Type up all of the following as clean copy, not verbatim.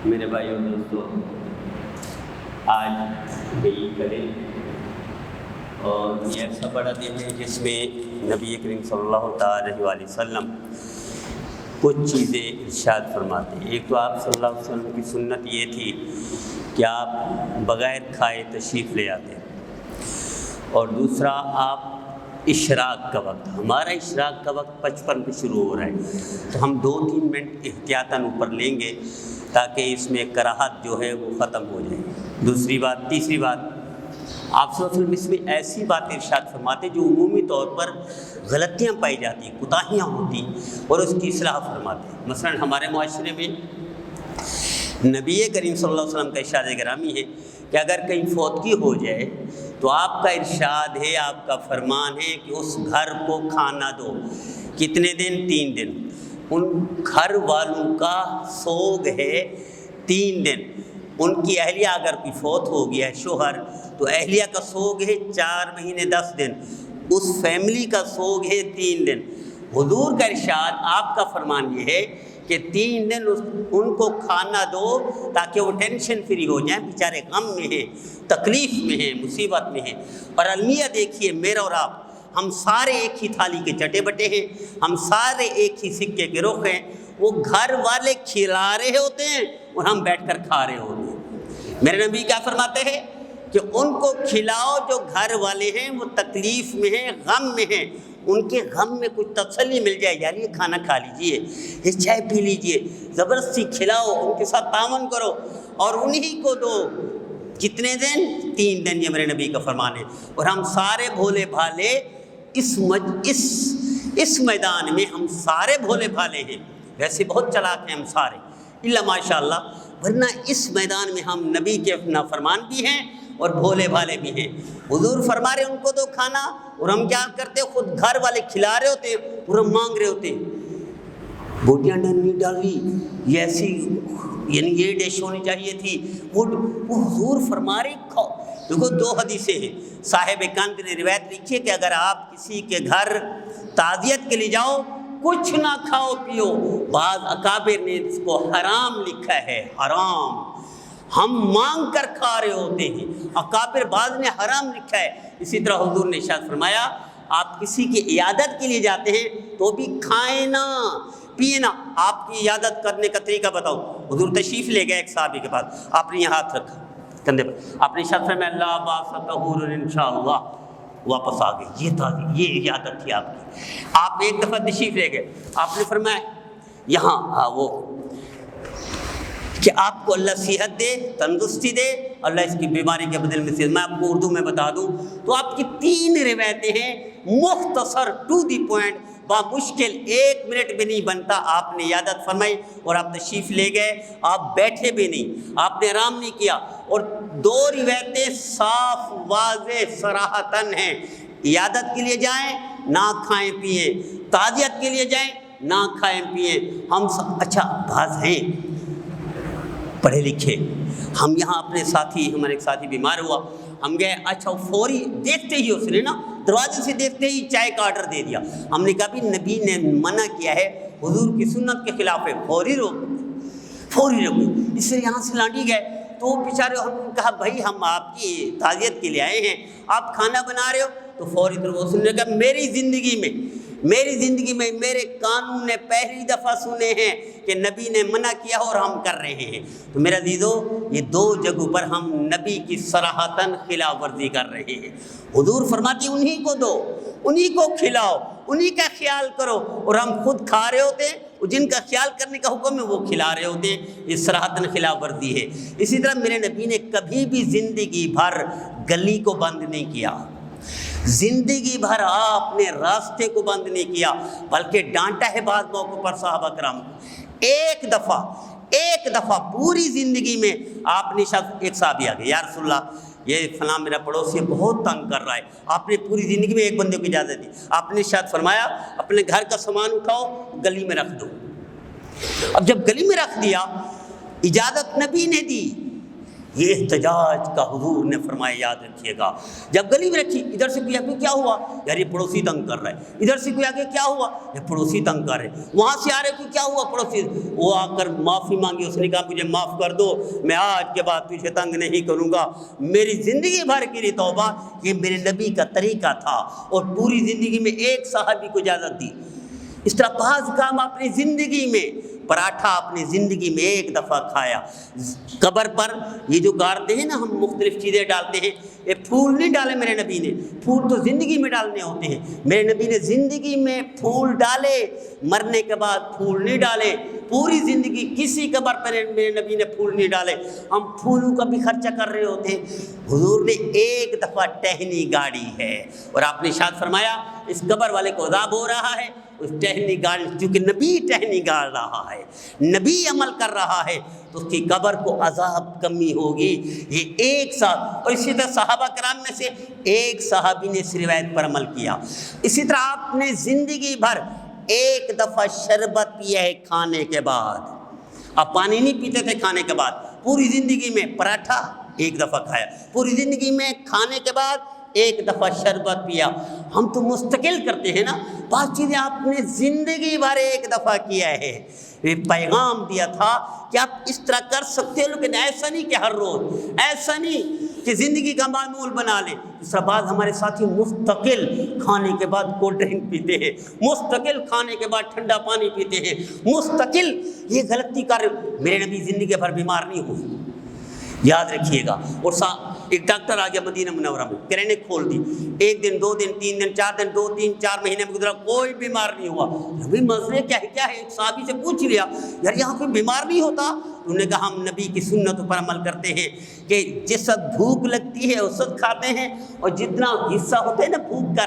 میرے بھائی اور دوستو، آج عید کا دن اور یہ ایسا بڑا دن ہے جس میں نبی کریم صلی اللہ تعالیٰ علیہ وسلم کچھ چیزیں ارشاد فرماتے ہیں۔ ایک تو آپ صلی اللہ علیہ وسلم کی سنت یہ تھی کہ آپ بغیر کھائے تشریف لے آتے، اور دوسرا آپ اشراق کا وقت، ہمارا اشراق کا وقت 55 پہ شروع ہو رہا ہے، تو ہم 2-3 منٹ احتیاطاً اوپر لیں گے تاکہ اس میں کراہت جو ہے وہ ختم ہو جائے۔ تیسری بات آپ صلی اللہ علیہ وسلم اس میں ایسی بات ارشاد فرماتے جو عمومی طور پر غلطیاں پائی جاتی، کوتاہیاں ہوتی، اور اس کی اصلاح فرماتے۔ مثلا ہمارے معاشرے میں نبی کریم صلی اللہ علیہ وسلم کا ارشاد گرامی ہے کہ اگر کہیں فوتگی ہو جائے تو آپ کا ارشاد ہے، آپ کا فرمان ہے کہ اس گھر کو کھانا دو۔ کتنے دن؟ 3 دن۔ ان گھر والوں کا سوگ ہے 3 دن۔ ان کی اہلیہ اگر کوئی فوت ہو گیا ہے شوہر، تو اہلیہ کا سوگ ہے 4 مہینے 10 دن، اس فیملی کا سوگ ہے 3 دن۔ حضور کا ارشاد، آپ کا فرمان یہ ہے کہ 3 دن ان کو کھانا دو تاکہ وہ ٹینشن فری ہو جائیں، بیچارے غم میں ہیں، تکلیف میں ہیں، مصیبت میں ہیں۔ اور المیہ دیکھیے، میرا اور آپ، ہم سارے ایک ہی تھالی کے چٹے بٹے ہیں، ہم سارے ایک ہی سکے کے رخ ہیں۔ وہ گھر والے کھلا رہے ہوتے ہیں اور ہم بیٹھ کر کھا رہے ہوتے ہیں۔ میرے نبی کیا فرماتے ہیں کہ ان کو کھلاؤ جو گھر والے ہیں، وہ تکلیف میں ہیں، غم میں ہیں، ان کے غم میں کچھ تسلی مل جائے، یار یہ کھانا کھا لیجئے، یہ چائے پی لیجئے، زبردستی کھلاؤ، ان کے ساتھ تعاون کرو اور انہی کو دو۔ کتنے دن؟ 3 دن، یہ میرے نبی کا فرمان ہے۔ اور ہم سارے بھولے بھالے اس میدان میں ہم سارے بھولے بھالے ہیں، ویسے بہت چلاک ہیں ہم سارے، الا ماشاء اللہ، ورنہ اس میدان میں ہم نبی کے نافرمان بھی ہیں اور بھولے بھالے بھی ہیں۔ حضور فرما رہے ان کو دو کھانا، اور ہم کیا کرتے ہیں؟ خود گھر والے کھلا رہے ہوتے ہیں اور ہم مانگ رہے ہوتے ہیں۔ بوٹیاں نہیں ڈالی، یہ ایسی، یعنی یہ ڈش ہونی چاہیے تھی، وہ حضور فرما رہے کھاؤ۔ دیکھو 2 حدیثیں ہیں، صاحب کانت نے روایت لکھی ہے کہ اگر آپ کسی کے گھر تعزیت کے لیے جاؤ، کچھ نہ کھاؤ پیو۔ بعض اکابر نے اس کو حرام لکھا ہے، حرام، ہم مانگ کر کھا رہے ہوتے ہیں۔ اکابر بعض نے حرام لکھا ہے۔ اسی طرح حضور نے ارشاد فرمایا، آپ کسی کی عیادت کے لیے جاتے ہیں تو بھی کھائیں نہ پیے نہ۔ آپ کی عیادت کرنے کا طریقہ بتاؤ۔ حضور تشریف لے گئے ایک صحابی کے پاس، آپ نے یہ ہاتھ رکھا کندھے پر، آپ نے ارشاد فرمایا اللہ باستہور انشاءاللہ، واپس آ گئے۔ یہ عیادت تھی آپ کی۔ آپ ایک دفعہ تشریف لے گئے، آپ نے فرمایا یہاں وہ کہ آپ کو اللہ صحت دے، تندرستی دے، اللہ اس کی بیماری کے بدل میں صحت۔ میں آپ کو اردو میں بتا دوں تو آپ کی 3 روایتیں ہیں، مختصر ٹو دی پوائنٹ، بامشکل 1 منٹ بھی نہیں بنتا۔ آپ نے عیادت فرمائی اور آپ تشریف لے گئے، آپ بیٹھے بھی نہیں، آپ نے آرام نہیں کیا۔ اور 2 روایتیں صاف واضح صراحتاً ہیں، عیادت کے لیے جائیں نہ کھائیں پئیں، تعزیت کے لیے جائیں نہ کھائیں پئیں۔ ہم اچھا بعض ہیں پڑھے لکھے، ہم یہاں اپنے ساتھی، ہمارے ایک ساتھی بیمار ہوا، ہم گئے، اچھا فوری دیکھتے ہی اس نے نا دروازے سے دیکھتے ہی چائے کا آرڈر دے دیا۔ ہم نے کہا بھی نبی نے منع کیا ہے، حضور کی سنت کے خلاف ہے، فوری روک۔ اس سے یہاں سے لانڈی گئے تو بیچارے، ہم نے کہا بھائی ہم آپ کی تعزیت کے لیے آئے ہیں، آپ کھانا بنا رہے ہو، تو فوری طور پر اس نے کہا میری زندگی میں میرے قانون نے پہلی دفعہ سنے ہیں کہ نبی نے منع کیا اور ہم کر رہے ہیں۔ تو میرا عزیزو، یہ 2 جگہوں پر ہم نبی کی صراحتاً خلاف ورزی کر رہے ہیں۔ حضور فرماتے ہیں انہی کو دو، انہی کو کھلاؤ، انہی کا خیال کرو، اور ہم خود کھا رہے ہوتے ہیں، جن کا خیال کرنے کا حکم ہے وہ کھلا رہے ہوتے ہیں۔ یہ صراحتاً خلاف ورزی ہے۔ اسی طرح میرے نبی نے کبھی بھی زندگی بھر گلی کو بند نہیں کیا، زندگی بھر آپ نے راستے کو بند نہیں کیا، بلکہ ڈانٹا ہے بعض موقعوں پر صحابہ کرام کو۔ ایک دفعہ پوری زندگی میں آپ نے ایک صحابی آ گئے، یا رسول اللہ یہ فلاں میرا پڑوسی بہت تنگ کر رہا ہے۔ آپ نے پوری زندگی میں ایک بندے کو اجازت دی، آپ نے ارشاد فرمایا اپنے گھر کا سامان اٹھاؤ گلی میں رکھ دو۔ اب جب گلی میں رکھ دیا، اجازت نبی نے دی، یہ احتجاج کا حضور نے فرمایا، یاد رکھیے گا۔ جب گلی میں رکھی، ادھر سے کوئی آگے کیا ہوا، یار یہ پڑوسی تنگ کر رہا ہے، ادھر سے کوئی آگے کیا ہوا، یہ پڑوسی تنگ کر رہے، وہاں سے آ رہے کوئی کیا ہوا، پڑوسی، وہ آ کر معافی مانگی، اس نے کہا مجھے معاف کر دو، میں آج کے بعد تجھے تنگ نہیں کروں گا، میری زندگی بھر کے لیے توبہ۔ یہ میرے نبی کا طریقہ تھا، اور پوری زندگی میں ایک صحابی کو اجازت دی۔ اس طرح بعض کام اپنی زندگی میں، پراٹھا اپنی زندگی میں ایک دفعہ کھایا۔ قبر پر یہ جو گاڑتے ہیں نا ہم مختلف چیزیں ڈالتے ہیں، یہ پھول نہیں ڈالے میرے نبی نے، پھول تو زندگی میں ڈالنے ہوتے ہیں، میرے نبی نے زندگی میں پھول ڈالے، مرنے کے بعد پھول نہیں ڈالے، پوری زندگی کسی قبر پر میرے نبی نے پھول نہیں ڈالے۔ ہم پھولوں کا بھی خرچہ کر رہے ہوتے ہیں، حضور نے ایک دفعہ ٹہنی گاڑی ہے، اور آپ نے ارشاد فرمایا اس قبر والے کو عذاب ہو رہا ہے، اس ٹہنی گاڑی، چونکہ نبی ٹہنی گاڑ رہا ہے، نبی عمل کر رہا ہے، تو اس کی قبر کو عذاب کمی ہوگی۔ یہ ایک ساتھ، اور اسی طرح صحابہ کرام میں سے ایک صحابی نے اس روایت پر عمل کیا۔ اسی طرح آپ نے زندگی بھر ایک دفعہ شربت پیا ہے کھانے کے بعد، آپ پانی نہیں پیتے تھے کھانے کے بعد، پوری زندگی میں پراٹھا ایک دفعہ کھایا، پوری زندگی میں کھانے کے بعد ایک دفعہ شربت پیا۔ ہم تو مستقل کرتے ہیں نا، بعض چیزیں آپ نے زندگی بھر ایک دفعہ کیا ہے۔ یہ پیغام دیا تھا کہ آپ اس طرح کر سکتے ہیں، لیکن ایسا نہیں کہ ہر روز، ایسا نہیں کہ زندگی کا معمول بنا لیں۔ اس طرح بعض ہمارے ساتھی مستقل کھانے کے بعد کولڈ ڈرنک پیتے ہیں، مستقل کھانے کے بعد ٹھنڈا پانی پیتے ہیں، مستقل یہ غلطی کر رہے ہو۔ میرے نبی زندگی بھر بیمار نہیں ہوئے، یاد رکھیے گا۔ اور ایک ڈاکٹر آ گیا مدینہ منورہ میں، کلینک کھول دی، ایک دن، دو دن، تین دن، چار دن، 2 3 4 مہینے میں گزرا، کوئی بیمار نہیں ہوا۔ نبی مسئلے کیا ہے؟ ایک صحابی سے پوچھ لیا، یار یہاں کوئی بیمار نہیں ہوتا؟ انہوں نے کہا ہم نبی کی سنتوں پر عمل کرتے ہیں کہ جس وقت بھوک لگتی ہے اس وقت کھاتے ہیں، اور جتنا حصہ ہوتا ہے نا بھوک کا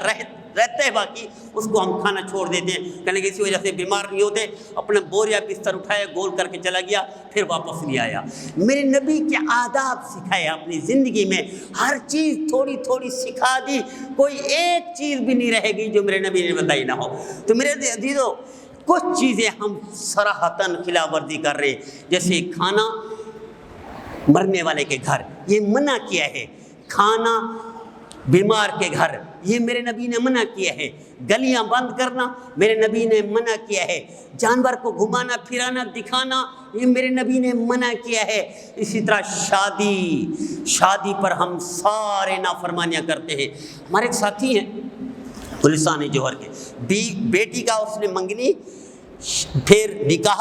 رہتا ہے باقی اس کو ہم کھانا چھوڑ دیتے ہیں۔ کہنے کہ اسی وجہ سے بیمار نہیں ہوتے۔ اپنا بوریا بستر اٹھایا، گول کر کے چلا گیا، پھر واپس نہیں آیا۔ میرے نبی کے آداب سکھائے اپنی زندگی میں، ہر چیز تھوڑی تھوڑی سکھا دی، کوئی ایک چیز بھی نہیں رہے گی جو میرے نبی نے بتائی نہ ہو۔ تو میرے عزیزو، کچھ چیزیں ہم صراحتاً خلاف ورزی کر رہے ہیں، جیسے کھانا مرنے والے کے گھر، یہ منع کیا ہے۔ کھانا بیمار کے گھر، یہ میرے نبی نے منع کیا ہے۔ گلیاں بند کرنا میرے نبی نے منع کیا ہے۔ جانور کو گھمانا پھرانا دکھانا، یہ میرے نبی نے منع کیا ہے۔ اسی طرح شادی پر ہم سارے نافرمانیاں کرتے ہیں۔ ہمارے ایک ساتھی ہیں گلستان جوہر کے، بیٹی کا اس نے منگنی، پھر نکاح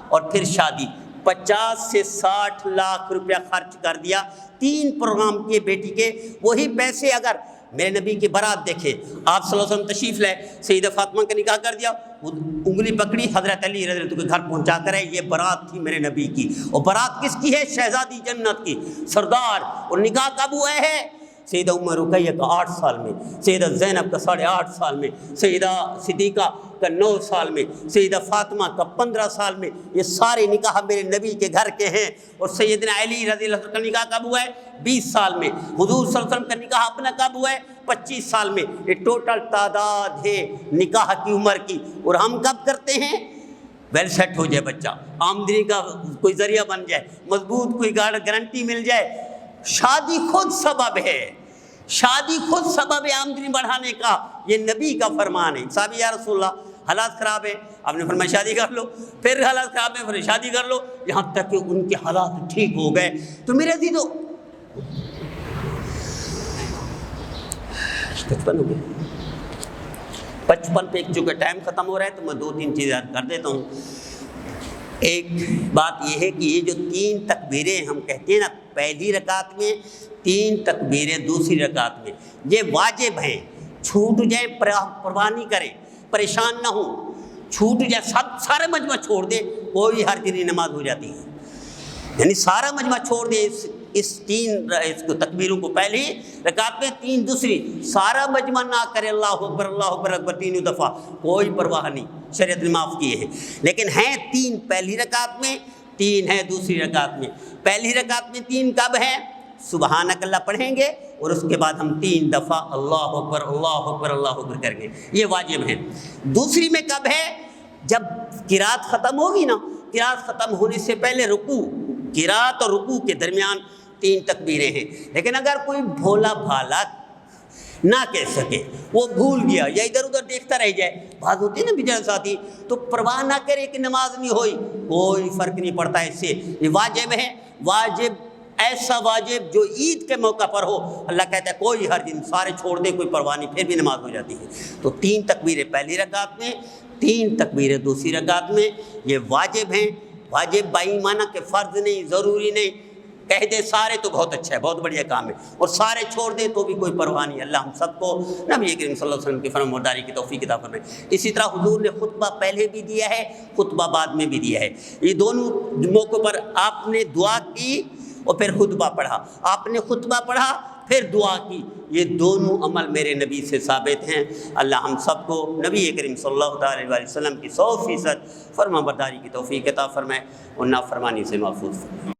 اور پھر شادی، 50 سے 60 لاکھ روپیہ خرچ کر دیا، 3 پروگرام کیے بیٹی کے۔ وہی پیسے اگر میرے نبی کی بارات دیکھے، آپ صلی اللہ علیہ وسلم تشریف لائے، سیدہ فاطمہ کا نکاح کر دیا، انگلی پکڑی، حضرت علی رضی اللہ عنہ کے گھر پہنچا کر ہے، یہ بارات تھی میرے نبی کی۔ اور بارات کس کی ہے؟ شہزادی جنت کی، سردار۔ اور نکاح کب ہوا ہے؟ سیدہ ام رقیہ کا 8 سال میں، سیدہ زینب کا 8.5 سال میں، سیدہ صدیقہ کا 9 سال میں، سیدہ فاطمہ کا 15 سال میں۔ یہ سارے نکاح میرے نبی کے گھر کے ہیں۔ اور سیدنا علی رضی اللہ عنہ کا نکاح کب ہوا ہے؟ 20 سال میں۔ حضور صلی اللہ علیہ وسلم کا نکاح اپنا کب ہوا ہے؟ 25 سال میں۔ یہ ٹوٹل تعداد ہے نکاح کی عمر کی۔ اور ہم کب کرتے ہیں؟ ویل سیٹ ہو جائے بچہ، آمدنی کا کوئی ذریعہ بن جائے، مضبوط کوئی گارنٹی مل جائے۔ شادی خود سبب ہے، شادی خود سبب ہے آمدنی بڑھانے کا، یہ نبی کا فرمان ہے۔ صحابی یا رسول اللہ حالات خراب ہے، آپ نے فرمایا شادی کر لو، پھر حالات خراب ہے، پھر شادی کر لو، یہاں تک کہ ان کے حالات ٹھیک ہو گئے۔ تو میرے عزیزو، 55 ہو گئے، 55 پہ چونکہ ٹائم ختم ہو رہا ہے تو میں 2-3 چیزیں کر دیتا ہوں۔ ایک بات یہ ہے کہ یہ جو 3 تکبیریں ہم کہتے ہیں نا پہلی رکعت میں، 3 تکبیریں دوسری رکعت میں، یہ واجب ہیں۔ چھوٹ جائیں پرواہ نہیں کریں، پریشان نہ ہوں، چھوٹ جائے سارا مجمع چھوڑ دیں، کوئی حرج نہیں، نماز ہو جاتی ہے۔ یعنی سارا مجمع چھوڑ دیں، اس 3 تکبیروں کو پہلی رکعت میں، 3 دوسری، سارا مجمع نہ کرے اللہ اکبر اللہ اکبر اکبر 3 دفعہ، کوئی پرواہ نہیں، شریعت نے معاف کیے ہیں۔ لیکن ہیں 3 پہلی رکعت میں، 3 ہیں دوسری رکعت میں۔ پہلی رکعت میں 3 کب ہیں؟ سبحانک اللہ پڑھیں گے، اور اس کے بعد ہم 3 دفعہ اللہ اکبر اللہ اکبر اللہ اکبر کریں گے، یہ واجب ہے۔ دوسری میں کب ہے؟ جب قرات ختم ہوگی نا، قرات ختم ہونے سے پہلے رکوع، قرات اور رکوع کے درمیان 3 تکبیریں ہیں۔ لیکن اگر کوئی بھولا بھالا نہ کہہ سکے، وہ بھول گیا یا ادھر ادھر دیکھتا رہ جائے، بعض ہوتی ہے نا بیچارے ساتھی، تو پرواہ نہ کرے کہ نماز نہیں ہوئی، کوئی فرق نہیں پڑتا اس سے۔ یہ واجب ہے، واجب ایسا واجب جو عید کے موقع پر ہو، اللہ کہتا ہے کوئی ہر دن سارے چھوڑ دے، کوئی پرواہ نہیں، پھر بھی نماز ہو جاتی ہے۔ تو 3 تکبیریں پہلی رکعت میں، 3 تکبیریں دوسری رکعت میں، یہ واجب ہیں۔ واجب بائی معنی کہ فرض نہیں، ضروری نہیں، کہہ دے سارے تو بہت اچھا ہے، بہت بڑھیا کام ہے، اور سارے چھوڑ دے تو بھی کوئی پرواہ نہیں۔ اللہ ہم سب کو نبی کریم صلی اللہ علیہ وسلم کی فرمانبرداری کی توفیق عطا فرمائے۔ اسی طرح حضور نے خطبہ پہلے بھی دیا ہے، خطبہ بعد میں بھی دیا ہے۔ یہ دونوں موقعوں پر آپ نے دعا کی اور پھر خطبہ پڑھا، آپ نے خطبہ پڑھا پھر دعا کی، یہ دونوں عمل میرے نبی سے ثابت ہیں۔ اللہ ہم سب کو نبی کریم صلی اللہ علیہ وسلم کی 100% فرمانبرداری کی توفیق عطا فرمائے اور نافرمانی سے محفوظ فرمائے۔